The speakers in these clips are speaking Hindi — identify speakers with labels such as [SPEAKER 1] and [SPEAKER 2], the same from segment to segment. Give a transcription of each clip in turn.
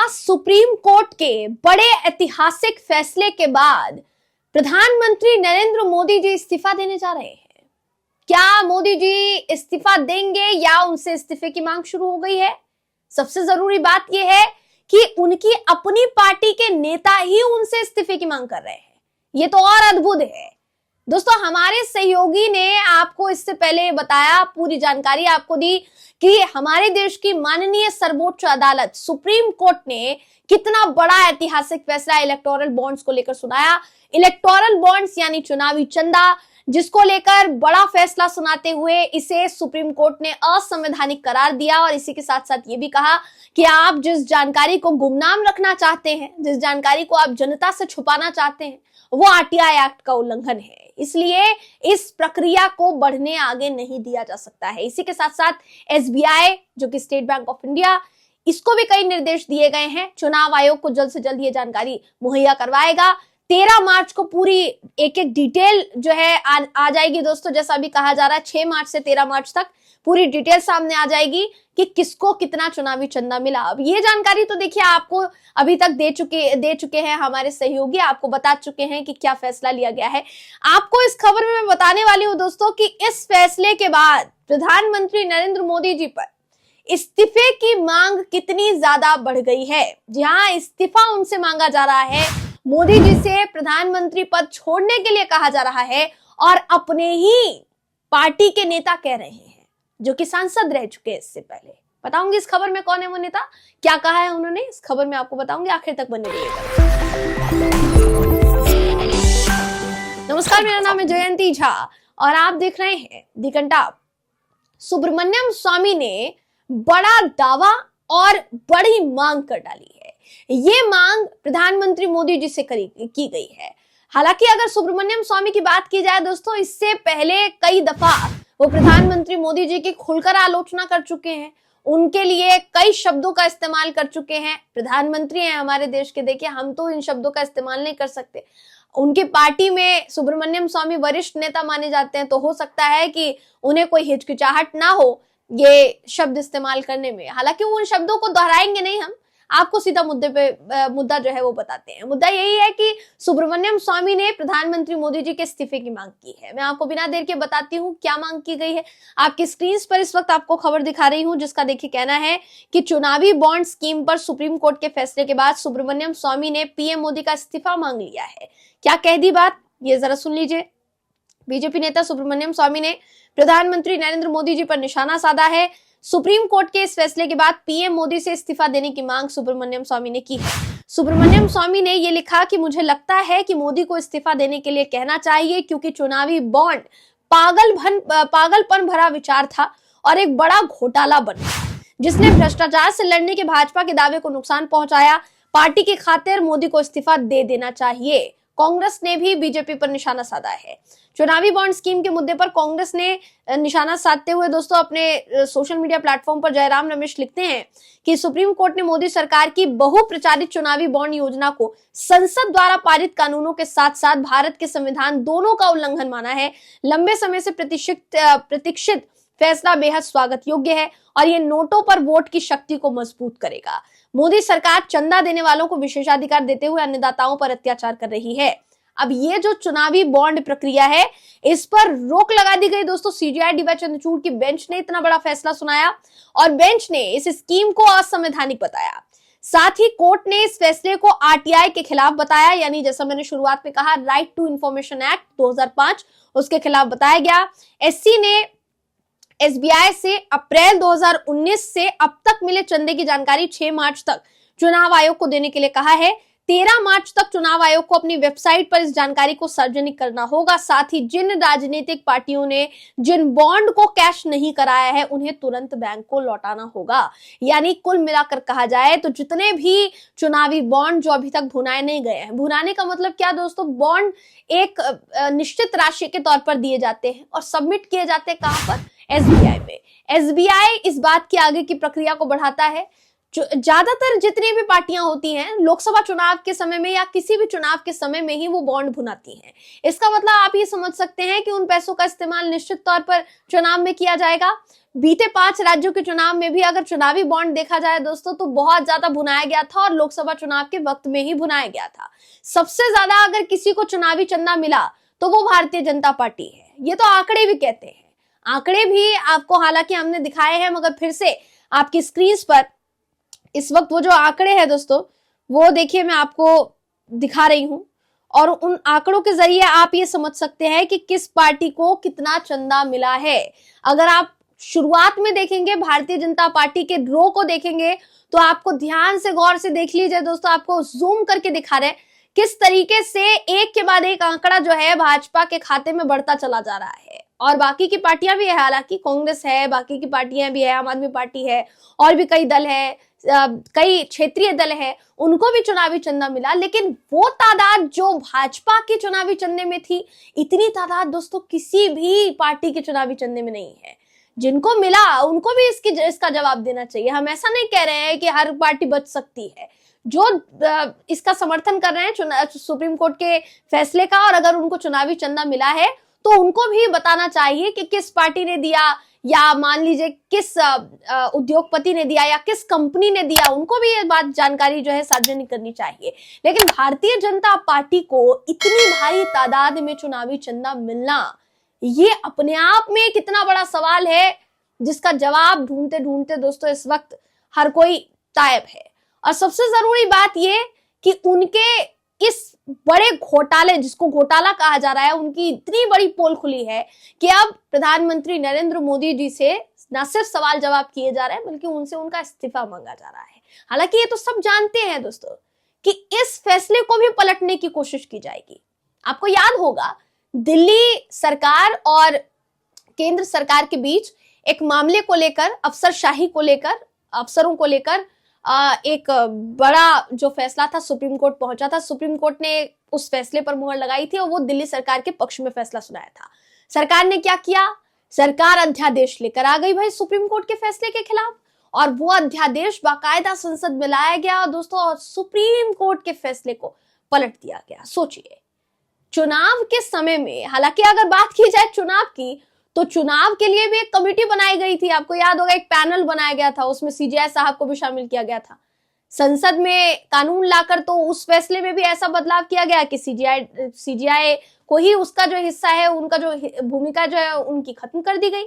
[SPEAKER 1] सुप्रीम कोर्ट के बड़े ऐतिहासिक फैसले के बाद प्रधानमंत्री नरेंद्र मोदी जी इस्तीफा देने जा रहे हैं। क्या मोदी जी इस्तीफा देंगे या उनसे इस्तीफे की मांग शुरू हो गई है? सबसे जरूरी बात यह है कि उनकी अपनी पार्टी के नेता ही उनसे इस्तीफे की मांग कर रहे हैं। ये तो और अद्भुत है। दोस्तों, हमारे सहयोगी ने आपको इससे पहले बताया, पूरी जानकारी आपको दी कि हमारे देश की माननीय सर्वोच्च अदालत सुप्रीम कोर्ट ने कितना बड़ा ऐतिहासिक फैसला इलेक्टोरल बॉन्ड्स को लेकर सुनाया। इलेक्टोरल बॉन्ड्स यानी चुनावी चंदा, जिसको लेकर बड़ा फैसला सुनाते हुए इसे सुप्रीम कोर्ट ने असंवैधानिक करार दिया और इसी के साथ साथ ये भी कहा कि आप जिस जानकारी को गुमनाम रखना चाहते हैं, जिस जानकारी को आप जनता से छुपाना चाहते हैं, वो आरटीआई एक्ट का उल्लंघन है। इसलिए इस प्रक्रिया को बढ़ने आगे नहीं दिया जा सकता है। इसी के साथ साथ एसबीआई, जो कि स्टेट बैंक ऑफ इंडिया, इसको भी कई निर्देश दिए गए हैं। चुनाव आयोग को जल्द से जल्द ये जानकारी मुहैया करवाएगा। 13 मार्च को पूरी एक एक डिटेल जो है आ जाएगी। दोस्तों, जैसा अभी कहा जा रहा है 6 मार्च से 13 मार्च तक पूरी डिटेल सामने आ जाएगी कि किसको कितना चुनावी चंदा मिला। अब ये जानकारी तो देखिए आपको अभी तक दे चुके हैं हमारे सहयोगी, आपको बता चुके हैं कि क्या फैसला लिया गया है। आपको इस खबर में मैं बताने वाली हूं दोस्तों कि इस फैसले के बाद प्रधानमंत्री नरेंद्र मोदी जी पर इस्तीफे की मांग कितनी ज्यादा बढ़ गई है। जी हाँ, इस्तीफा उनसे मांगा जा रहा है। मोदी जी से प्रधानमंत्री पद छोड़ने के लिए कहा जा रहा है और अपने ही पार्टी के नेता कह रहे हैं, जो कि सांसद रह चुके हैं इससे पहले। बताऊंगी इस खबर में कौन है वो नेता, क्या कहा है उन्होंने, इस खबर में आपको बताऊंगी। आखिर तक बने रहिएगा। नमस्कार, मेरा नाम है जयंती झा और आप देख रहे हैं दी घंटा। सुब्रमण्यम स्वामी ने बड़ा दावा और बड़ी मांग कर डाली है। ये मांग प्रधानमंत्री मोदी जी से की गई है। हालांकि अगर सुब्रमण्यम स्वामी की बात की जाए दोस्तों, इससे पहले कई दफा वो प्रधानमंत्री मोदी जी की खुलकर आलोचना कर चुके हैं, उनके लिए कई शब्दों का इस्तेमाल कर चुके हैं। प्रधानमंत्री हैं हमारे देश के, देखिए हम तो इन शब्दों का इस्तेमाल नहीं कर सकते। उनकी पार्टी में सुब्रमण्यम स्वामी वरिष्ठ नेता माने जाते हैं, तो हो सकता है कि उन्हें कोई हिचकिचाहट ना हो ये शब्द इस्तेमाल करने में। हालांकि वो उन शब्दों को दोहराएंगे नहीं, हम आपको सीधा मुद्दा जो है वो बताते हैं। मुद्दा यही है कि सुब्रमण्यम स्वामी ने प्रधानमंत्री मोदी जी के इस्तीफे की मांग की है। मैं आपको बिना देर के बताती हूँ क्या मांग की गई है। आपकी स्क्रीन पर इस वक्त आपको खबर दिखा रही हूँ, जिसका देखिए कहना है कि चुनावी बॉन्ड स्कीम पर सुप्रीम कोर्ट के फैसले के बाद सुब्रमण्यम स्वामी ने पीएम मोदी का इस्तीफा मांग लिया है। क्या कह दी बात, ये जरा सुन लीजिए। बीजेपी नेता सुब्रमण्यम स्वामी ने प्रधानमंत्री नरेंद्र मोदी जी पर निशाना साधा है। सुप्रीम कोर्ट के इस फैसले के बाद पीएम मोदी से इस्तीफा देने की मांग सुब्रमण्यम स्वामी ने की है। सुब्रमण्यम स्वामी ने यह लिखा कि मुझे लगता है कि मोदी को इस्तीफा देने के लिए कहना चाहिए, क्योंकि चुनावी बॉन्ड पागलपन भरा विचार था और एक बड़ा घोटाला बना, जिसने भ्रष्टाचार से लड़ने के भाजपा के दावे को नुकसान पहुंचाया। पार्टी की खातिर मोदी को इस्तीफा दे देना चाहिए। कांग्रेस ने भी बीजेपी पर निशाना साधा है। चुनावी बॉन्ड स्कीम के मुद्दे पर कांग्रेस ने निशाना साधते हुए दोस्तों अपने सोशल मीडिया प्लेटफॉर्म पर जयराम रमेश लिखते हैं कि सुप्रीम कोर्ट ने मोदी सरकार की बहुप्रचारित चुनावी बॉन्ड योजना को संसद द्वारा पारित कानूनों के साथ साथ भारत के संविधान दोनों का उल्लंघन माना है। लंबे समय से प्रतीक्षित फैसला बेहद स्वागत योग्य है और ये नोटों पर वोट की शक्ति को मजबूत करेगा। मोदी सरकार चंदा देने वालों को विशेषाधिकार देते हुए अन्नदाताओं पर अत्याचार कर रही है। अब ये जो चुनावी बॉन्ड प्रक्रिया है, इस पर रोक लगा दी गई दोस्तों। सीजेआई डीवाई चंद्रचूड़ की बेंच ने इतना बड़ा फैसला सुनाया और बेंच ने इस स्कीम को असंवैधानिक बताया। साथ ही कोर्ट ने इस फैसले को आरटीआई के खिलाफ बताया, यानी जैसा मैंने शुरुआत में कहा, राइट टू इंफॉर्मेशन एक्ट 2005, उसके खिलाफ बताया गया। एससी ने एसबीआई से अप्रैल 2019 से अब तक मिले चंदे की जानकारी 6 मार्च तक चुनाव आयोग को देने के लिए कहा है। 13 मार्च तक चुनाव आयोग को अपनी वेबसाइट पर इस जानकारी को सार्वजनिक करना होगा। साथ ही जिन राजनीतिक पार्टियों ने जिन बॉन्ड को कैश नहीं कराया है, उन्हें तुरंत बैंक को लौटाना होगा। यानी कुल मिलाकर कहा जाए तो जितने भी चुनावी बॉन्ड जो अभी तक भुनाए नहीं गए हैं, भुनाने का मतलब क्या दोस्तों, बॉन्ड एक निश्चित राशि के तौर पर दिए जाते हैं और सबमिट किए जाते हैं कहां पर, एसबीआई में। एसबीआई इस बात की आगे की प्रक्रिया को बढ़ाता है। ज्यादातर जितनी भी पार्टियां होती हैं लोकसभा चुनाव के समय में या किसी भी चुनाव के समय में ही वो बॉन्ड भुनाती हैं। इसका मतलब आप ये समझ सकते हैं कि उन पैसों का इस्तेमाल निश्चित तौर पर चुनाव में किया जाएगा। बीते 5 राज्यों के चुनाव में भी अगर चुनावी बॉन्ड देखा जाए दोस्तों तो बहुत ज्यादा भुनाया गया था और लोकसभा चुनाव के वक्त में ही भुनाया गया था। सबसे ज्यादा अगर किसी को चुनावी चंदा मिला तो वो भारतीय जनता पार्टी है। ये तो आंकड़े भी कहते हैं। आंकड़े भी आपको हालांकि हमने दिखाए हैं, मगर फिर से आपकी स्क्रीन पर इस वक्त वो जो आंकड़े हैं दोस्तों वो देखिए मैं आपको दिखा रही हूं, और उन आंकड़ों के जरिए आप ये समझ सकते हैं कि किस पार्टी को कितना चंदा मिला है। अगर आप शुरुआत में देखेंगे भारतीय जनता पार्टी के रो को देखेंगे तो आपको ध्यान से गौर से देख लीजिए दोस्तों, आपको जूम करके दिखा रहे हैं किस तरीके से एक के बाद एक आंकड़ा जो है भाजपा के खाते में बढ़ता चला जा रहा है। और बाकी की पार्टियां भी है, हालांकि कांग्रेस है, बाकी की पार्टियां भी है, आम आदमी पार्टी है, और भी कई दल है, कई क्षेत्रीय दल है, उनको भी चुनावी चंदा मिला। लेकिन वो तादाद जो भाजपा के चुनावी चंदे में थी, इतनी तादाद दोस्तों किसी भी पार्टी के चुनावी चंदे में नहीं है। जिनको मिला उनको भी इसका जवाब देना चाहिए। हम ऐसा नहीं कह रहे हैं कि हर पार्टी बच सकती है। जो इसका समर्थन कर रहे हैं सुप्रीम कोर्ट के फैसले का, और अगर उनको चुनावी चंदा मिला है तो उनको भी बताना चाहिए कि किस पार्टी ने दिया, या मान लीजिए किस उद्योगपति ने दिया या किस कंपनी ने दिया, उनको भी ये बात जानकारी जो है सार्वजनिक करनी चाहिए। लेकिन भारतीय जनता पार्टी को इतनी भारी तादाद में चुनावी चंदा मिलना, ये अपने आप में कितना बड़ा सवाल है, जिसका जवाब ढूंढते ढूंढते दोस्तों इस वक्त हर कोई तायब है। और सबसे जरूरी बात ये कि उनके इस बड़े घोटाले, जिसको घोटाला कहा जा रहा है, उनकी इतनी बड़ी पोल खुली है कि अब प्रधानमंत्री नरेंद्र मोदी जी से न सिर्फ सवाल जवाब किए जा रहे हैं बल्कि उनसे उनका इस्तीफा मांगा जा रहा है। हालांकि ये तो सब जानते हैं दोस्तों कि इस फैसले को भी पलटने की कोशिश की जाएगी। आपको याद होगा दिल्ली सरकार और केंद्र सरकार के बीच एक मामले को लेकर, अफसरशाही को लेकर, अफसरों को लेकर एक बड़ा जो फैसला था सुप्रीम कोर्ट पहुंचा था। सुप्रीम कोर्ट ने उस फैसले पर मुहर लगाई थी और वो दिल्ली सरकार के पक्ष में फैसला सुनाया था। सरकार ने क्या किया? सरकार अध्यादेश लेकर आ गई भाई सुप्रीम कोर्ट के फैसले के खिलाफ, और वो अध्यादेश बाकायदा संसद में लाया गया और दोस्तों और सुप्रीम कोर्ट के फैसले को पलट दिया गया। सोचिए, चुनाव के समय में, हालांकि अगर बात की जाए चुनाव की, तो चुनाव के लिए भी एक कमेटी बनाई गई थी। आपको याद होगा एक पैनल बनाया गया था, उसमें सीजेआई साहब को भी शामिल किया गया था। संसद में कानून लाकर तो उस फैसले में भी ऐसा बदलाव किया गया कि सीजेआई को ही उसका जो हिस्सा है, उनका जो भूमिका जो है उनकी खत्म कर दी गई।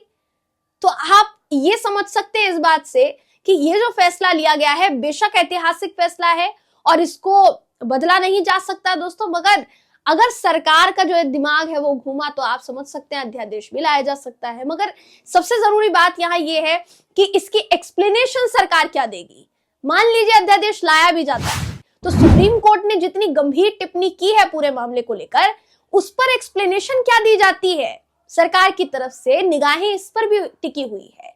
[SPEAKER 1] तो आप ये समझ सकते हैं इस बात से कि ये जो फैसला लिया गया है बेशक ऐतिहासिक फैसला है और इसको बदला नहीं जा सकता दोस्तों, मगर अगर सरकार का जो दिमाग है वो घूमा तो आप समझ सकते हैं अध्यादेश भी लाया जा सकता है। मगर सबसे जरूरी बात यहाँ ये है कि इसकी एक्सप्लेनेशन सरकार क्या देगी। मान लीजिए अध्यादेश लाया भी जाता है तो सुप्रीम कोर्ट ने जितनी गंभीर टिप्पणी की है पूरे मामले को लेकर, उस पर एक्सप्लेनेशन क्या दी जाती है सरकार की तरफ से, निगाहें इस पर भी टिकी हुई है।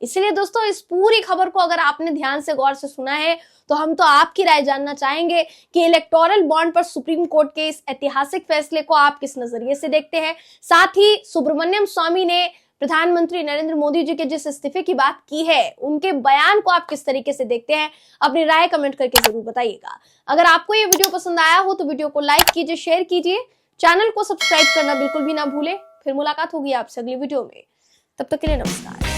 [SPEAKER 1] इसलिए दोस्तों इस पूरी खबर को अगर आपने ध्यान से गौर से सुना है तो हम तो आपकी राय जानना चाहेंगे कि इलेक्टोरल बॉन्ड पर सुप्रीम कोर्ट के इस ऐतिहासिक फैसले को आप किस नजरिए से देखते हैं। साथ ही सुब्रमण्यम स्वामी ने प्रधानमंत्री नरेंद्र मोदी जी के जिस इस्तीफे की बात की है, उनके बयान को आप किस तरीके से देखते हैं, अपनी राय कमेंट करके जरूर बताइएगा। अगर आपको ये वीडियो पसंद आया हो तो वीडियो को लाइक कीजिए, शेयर कीजिए, चैनल को सब्सक्राइब करना बिल्कुल भी ना भूले। फिर मुलाकात होगी आपसे अगली वीडियो में, तब तक के लिए नमस्कार।